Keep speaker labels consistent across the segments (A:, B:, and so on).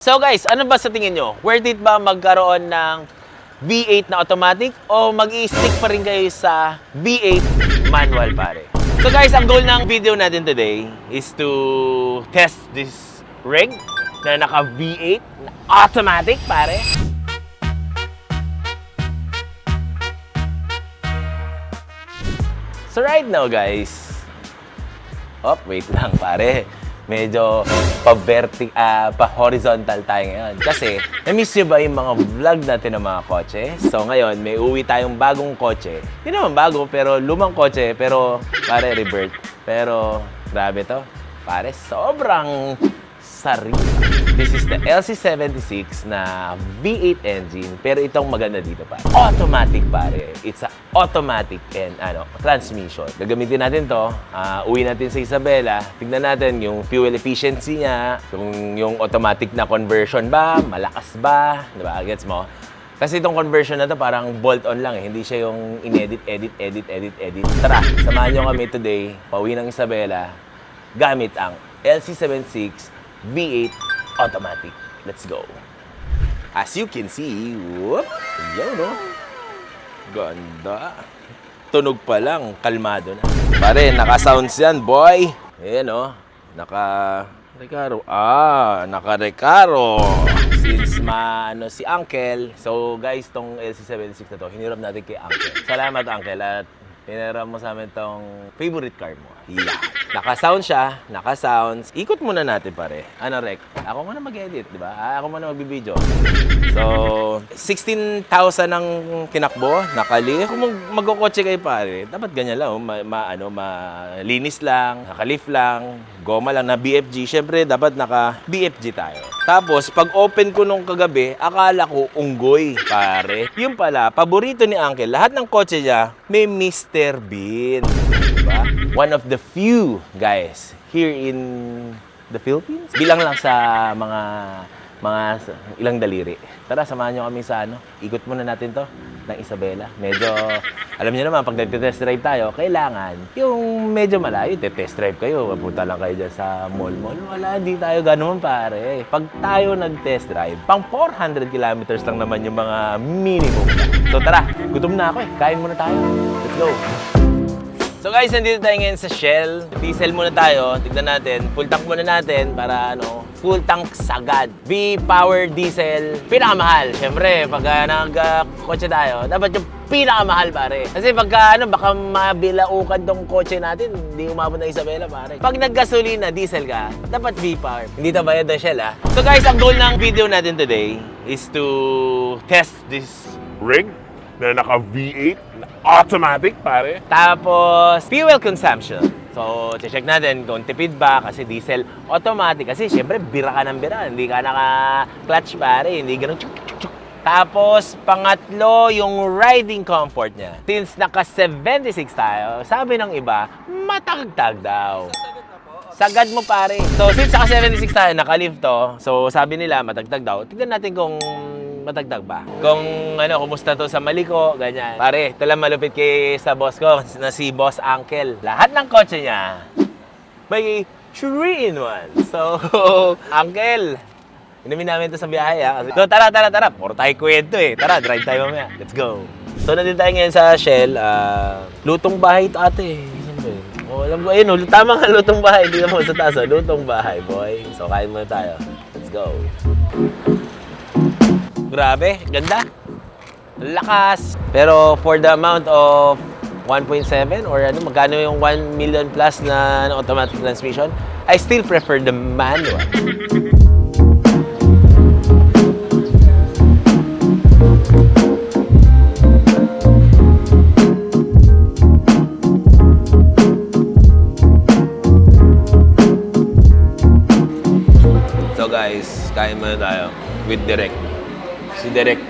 A: So guys, ano ba sa tingin nyo? Worth it ba magkaroon ng V8 na automatic o mag-i-stick pa rin kayo sa V8 manual pare? So guys, ang goal ng video natin today is to test this rig na naka V8 na automatic pare. So right now guys, wait lang pare. Medyo pa-horizontal tayo ngayon. Kasi, na-miss nyo ba yung mga vlog natin ng mga kotse? So ngayon, may uwi tayong bagong kotse. Hindi naman bago, pero lumang kotse. Pero, pare, rebirth. Pero, grabe to. Pare, sobrang sariwa. This is the LC76 na V8 engine. Pero itong maganda dito, pare. Automatic, pare. It's a automatic and transmission. Gagamitin natin to. Uwi natin sa Isabela. Tignan natin yung fuel efficiency niya. Yung automatic na conversion ba? Malakas ba? Diba? Gets mo? Kasi itong conversion na to parang bolt-on lang eh. Hindi siya yung in-edit, edit. Tara, samahan nyo kami today. Pauwi ng Isabela. Gamit ang LC76 V8 automatic. Let's go. As you can see, whoop, yan no. Ganda. Tunog pa lang, kalmado na. Pare, naka-sounds yan, boy. Ayan no. Naka-Recaro. Naka-Recaro. Since si Uncle. So guys, tong LC76 na to, hiniram natin kay Uncle. Salamat Uncle at hiniram mo sa amin tong favorite car mo. Yeah. Naka-sound siya, naka-sounds. Ikot muna natin pare. Rek? Ako muna mag-edit, di ba? Ako muna mag-video. So, 16,000 ang tinakbo, nakalift. Kung mag-kotse kayo pare, dapat ganyan lang. Malinis lang, naka-lift lang, goma lang na BFG. Siyempre, dapat naka-BFG tayo. Tapos, pag open ko nung kagabi, akala ko unggoy, pare. Yung pala, paborito ni Uncle, lahat ng kotse niya, may Mr. Bean. Diba? One of the few guys here in the Philippines. Bilang lang sa mga ilang daliri. Tara, samahan nyo kami sa ikot muna natin to ng Isabela. Medyo, alam niyo naman, pag nag-test drive tayo, kailangan yung medyo malayo, test drive kayo, mapunta lang kayo dyan sa mall. Wala, hindi tayo ganoon pare. Pag tayo nag-test drive, pang 400 kilometers lang naman yung mga minimum. So tara, gutom na ako kain muna tayo. Let's go! So guys, nandito tayo ngayon sa Shell. Diesel muna tayo. Tignan natin. Full tank muna natin para full tank sagad. V-Power Diesel. Pinakamahal. Siyempre, pag nag-kotse tayo, dapat yung pinakamahal pare. Kasi pagka baka mabilaukan tong kotse natin, hindi umabot ng Isabela pare. Pag naggasolina, diesel ka, dapat V-Power. Hindi tayo bayad ng Shell So guys, ang goal ng video natin today is to test this rig na naka V8 na automatic pare. Tapos fuel consumption. So, check natin kung tipid ba kasi diesel automatic. Kasi syempre bira ka ng bira. Hindi ka naka-clutch pare. Hindi ganun chuk. Tapos, pangatlo, yung riding comfort niya. Since naka-76 tayo, sabi ng iba, matagtag daw. Sagad mo pare. So, since naka-76 tayo, naka-lift to. So, sabi nila, matagtag daw. Tignan natin kung matagtag ba. Kung kumusta to sa Maliko, ganyan. Pare, ito lang malupit sa boss ko, na si Boss Uncle. Lahat ng kotse niya, may 3-in-1. So, Uncle, inumin namin ito sa biyahe So, tara. Puro tayo kwento Tara, drive tayo mamaya. Let's go. So, nandito tayo ngayon sa Shell. Lutong bahay ito ate. Alam ko, tama nga lutong bahay. Hindi naman sa taas. Lutong bahay, boy. So, kain muna tayo. Let's go. Grabe, ganda. Lakas. Pero for the amount of 1.7 or magkano yung 1 million plus na automatic transmission, I still prefer the manual. So guys, kain muna tayo with Direk. Si Direk.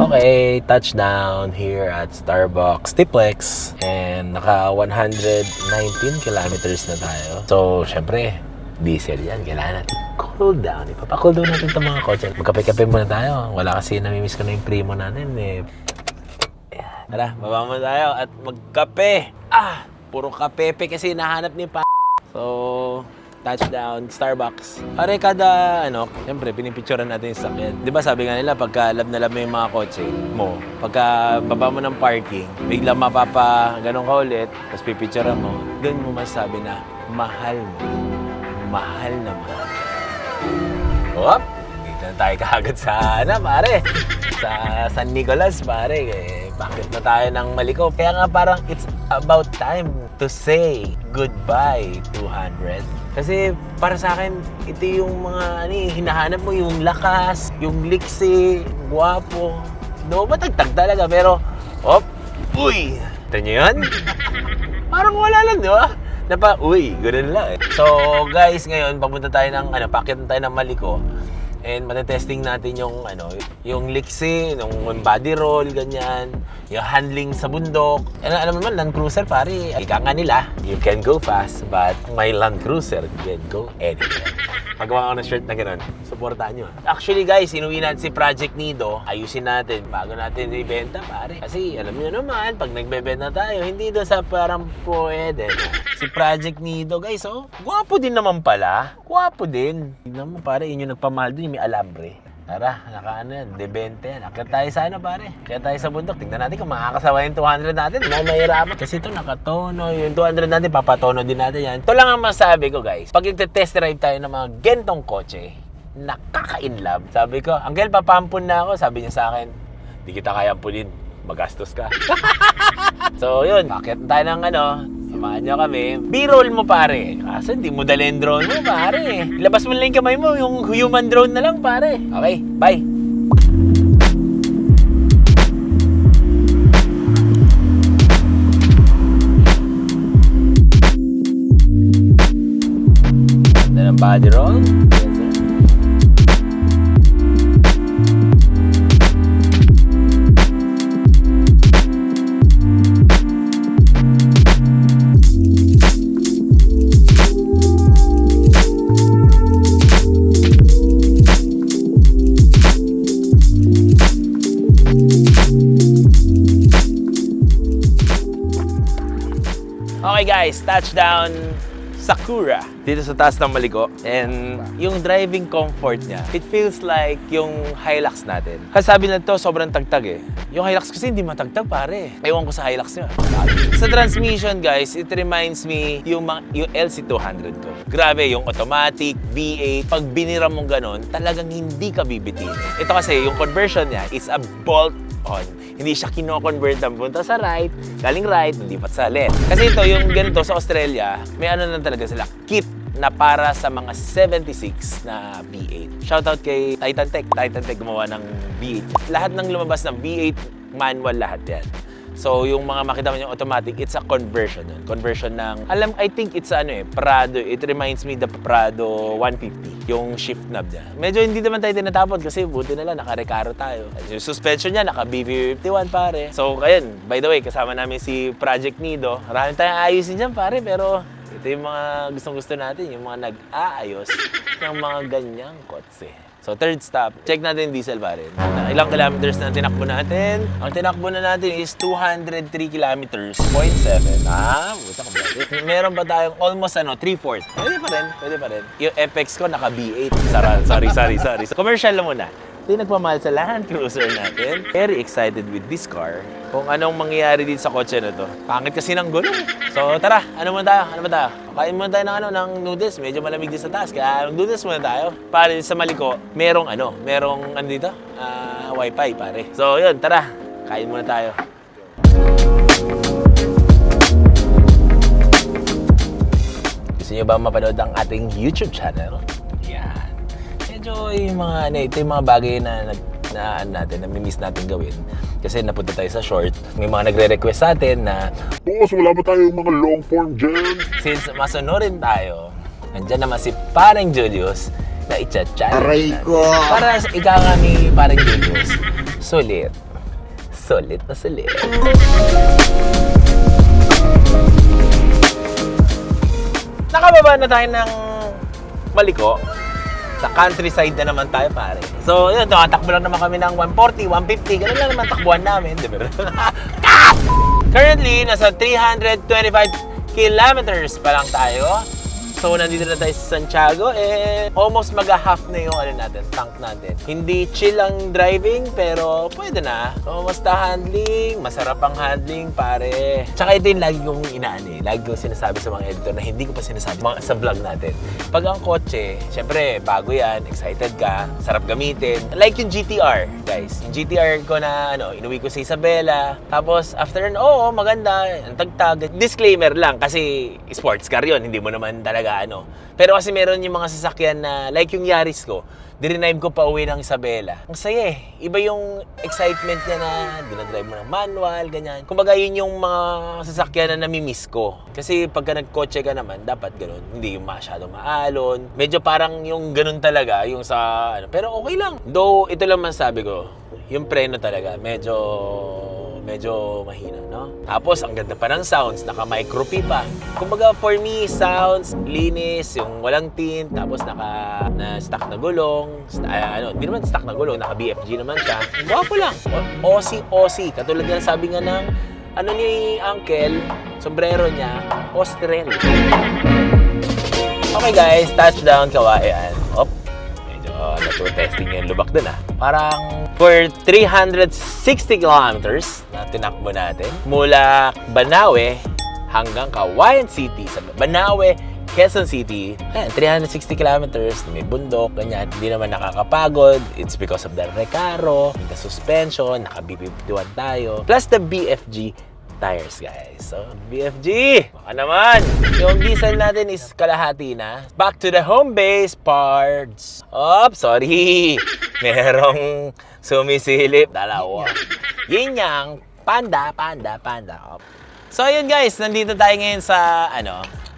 A: Okay, touchdown here at Starbucks Tiplex and naka 119 kilometers na tayo. So, syempre, Diesel yan. Kailangan natin cool down. Ipapa-cool down natin itong mga kotse. Magkape-kape muna tayo. Wala kasi namimiss ko na yung primo natin eh. Tara, baba muna tayo at magkape. Puro kapepe kasi nahanap ni pa. So, touchdown, Starbucks. Pare kada, siyempre, pinipicturean natin yung sakyan. Di ba sabi nga nila, pagka lab na lab mo yung mga kotse mo, pagka baba mo ng parking, biglang ganun ka ulit, tapos pipicturean mo, doon mo masasabi na, mahal mo. Mahal na mahal. Hop! Dito na tayo kaagad sa, pare. Sa San Nicolas, pare. Bakit na tayo ng Maliko? Kaya nga parang it's about time to say goodbye, 200. Kasi para sa akin, ito yung mga hinahanap mo, yung lakas, yung liksi, guwapo. No, matagtag talaga, pero, uy! Ito nyo yun? Parang wala lang, di ba? Uy, ganun lang eh. So, guys, ngayon, papunta tayo ng, paakit tayo ng Maliko. And matetesting natin yung yung liksi, yung body roll, ganyan, yung handling sa bundok. Alam mo naman, Land Cruiser, pare, ika nga nila, you can go fast, but my Land Cruiser can go anywhere. Magawa ko ng shirt na gano'n. Supportahan nyo. Actually guys, inuwi natin si Project Nido. Ayusin natin bago natin ibenta, pare. Kasi alam nyo naman, pag nagbebenta tayo, hindi doon sa parang pwede. Si Project Nido, guys, gwapo din naman pala. Gwapo din. Tignan mo, pare, yun yung nagpamahal doon, yung may alambre. Tara, de-20 yan. Akit tayo sa pare. Kaya tayo sa bundok. Tingnan natin kung makakasawa yung 200 natin. Hindi mahirapan. Kasi ito nakatono. Yung 200 natin, papatono din natin yan. Ito lang ang masabi ko, guys. Pag test drive tayo ng mga gentong kotse, nakaka-inlove. Sabi ko, Uncle, papampun na ako. Sabi niya sa akin, di kita kaya ampunin. Magastos ka. So, yun. Akit tayo ng samahan nyo kami. B-roll mo, pare. Kaso hindi mo dala yung drone mo, pare. Labas mo lang yung kamay mo, yung human drone na lang, pare. Okay, bye. Ganda ng body roll. Yes, sir. Okay guys, touchdown Sakura dito sa taas ng Maliko. And yung driving comfort niya, it feels like yung Hilux natin. Kasi sabi na to, sobrang tagtag eh. Yung Hilux kasi hindi matagtag, pare. Ewan ko sa Hilux niya. Sa transmission guys, it reminds me yung LC200 ko. Grabe, yung automatic, V8. Pag binira mong ganon, talagang hindi ka bibitin. Ito kasi, yung conversion niya is a bolt-on. Hindi siya kino-convert ng punta sa right, galing right, hindi pa sa left. Kasi ito, yung ganito sa Australia, may lang talaga sila, kit na para sa mga 76 na V8. Shoutout kay Titan Tech. Titan Tech gumawa ng V8. Lahat ng lumabas ng V8, manual lahat yan. So, yung mga makita mo yung automatic, it's a conversion yun. Conversion ng, I think it's Prado. It reminds me the Prado 150, yung shift knob niya. Medyo hindi naman tayo tinatapon kasi buti na lang, naka-recaro tayo. Yung suspension niya, naka-BB51 pare. So, ayun, by the way, kasama namin si Project Nido. Marami tayong ayusin dyan pare, pero ito yung mga gustong-gusto natin, yung mga nag-aayos ng mga ganyang kotse. So, third stop, check natin yung diesel pare. Ilang kilometers na tinakbo natin? Ang tinakbo na natin is 203 kilometers, 0.7. Buta ka ba? Meron pa tayong almost 3/4. Pwede pa rin. Yung FX ko naka B8. Sorry. Commercial lang muna. Ito yung nagpamahal sa Land Cruiser natin. Very excited with this car. Kung anong mangyayari dito sa kotse na to. Pangit kasi ng gulong. So tara, ano ba tayo? Kain muna tayo ng noodles. Medyo malamig din sa taas. Kaya noodles muna tayo. Pare sa Maliko, merong dito? Wi-Fi pare. So yun, tara. Kain muna tayo. Gusto nyo ba mapanood ang ating YouTube channel? Yan. Medyo yung ito yung mga bagay na nami-miss natin gawin. Kasi napunta tayo sa short. May mga nagre-request sa atin na,
B: boss, wala ba tayong mga long form dyan?
A: since masunurin tayo, nandyan naman si Pareng Julius na i-challenge
C: Aray ko!
A: para ika nga ni Pareng Julius, sulit na sulit. Nakababa na tayo ng maliko. Sa countryside na naman tayo, pare. So, yun, tumatakbo lang naman kami ng 140, 150. Ganun lang naman takbuhan namin. Di ba? Currently, nasa 325 kilometers pa lang tayo. So, nandito na tayo sa Santiago. Almost mag-half na yung tank natin. Hindi chill ang driving, pero pwede na. So, basta handling, masarap ang handling, pare. Tsaka ito yung lagi kong lagi kong sinasabi sa mga editor na hindi ko pa sinasabi sa vlog natin. Pag ang kotse, syempre, bago yan, excited ka, sarap gamitin. Like yung GTR, guys. Yung GTR ko na, inuwi ko sa Isabela. Tapos, after maganda, ang tagtag. Disclaimer lang, kasi sports car yun. Hindi mo naman talaga Pero kasi meron yung mga sasakyan na, like yung Yaris ko, dinrive ko pa uwi ng Isabela. Ang saya eh. Iba yung excitement niya na dinadrive mo ng manual, ganyan. Kumbaga yun yung mga sasakyan na namimiss ko. Kasi pagka nagkotse ka naman, dapat ganun. Hindi yung masyadong maalon. Medyo parang yung ganun talaga, yung sa Pero okay lang. Though, ito lang masabi ko, yung preno talaga, medyo mahina, no? Tapos, ang ganda pa ng sounds, naka-micro P pa. Kumbaga, for me, sounds, linis, yung walang tint, tapos na-stock na gulong, hindi naman stock na gulong, naka-BFG naman siya. Gwapo lang. Aussie. Katulad nga sabi nga ng, ni Uncle, sombrero niya, Austrel. Okay guys, touchdown, Kawayan. Testing yung lubak dun Parang for 360 kilometers na tinakbo natin mula Banawe hanggang Kawayan City sa Banawe, Quezon City. Ayan, 360 kilometers, may bundok, ganyan. Hindi naman nakakapagod. It's because of the Recaro, the suspension, naka-B51 tayo. Plus the BFG tires, guys. So, BFG! Baka naman! Yung diesel natin is kalahati na. Back to the home base parts. Sorry! Merong sumisilip. Dalawa. Yin yang. Panda. So, ayun guys. Nandito tayo ngayon sa,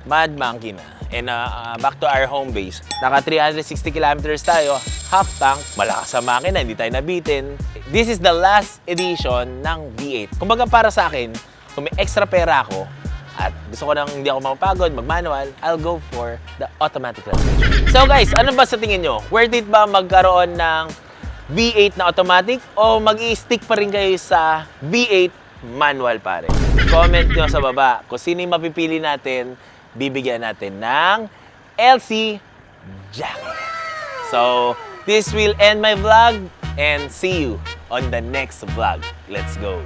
A: Mad Monkey na. And back to our home base. Naka 360 kilometers tayo. Half tank. Malakas sa makina. Hindi tayo nabitin. This is the last edition ng V8. Kumbaga para sa akin, kung may extra pera ako at gusto ko nang hindi ako mapapagod, mag-manual, I'll go for the automatic transmission. So guys, ano ba sa tingin nyo? Worth it ba magkaroon ng V8 na automatic o mag-i-stick pa rin kayo sa V8 manual pare? Comment nyo sa baba kung sino yung mapipili natin, bibigyan natin ng LC jacket. So, this will end my vlog and see you on the next vlog. Let's go!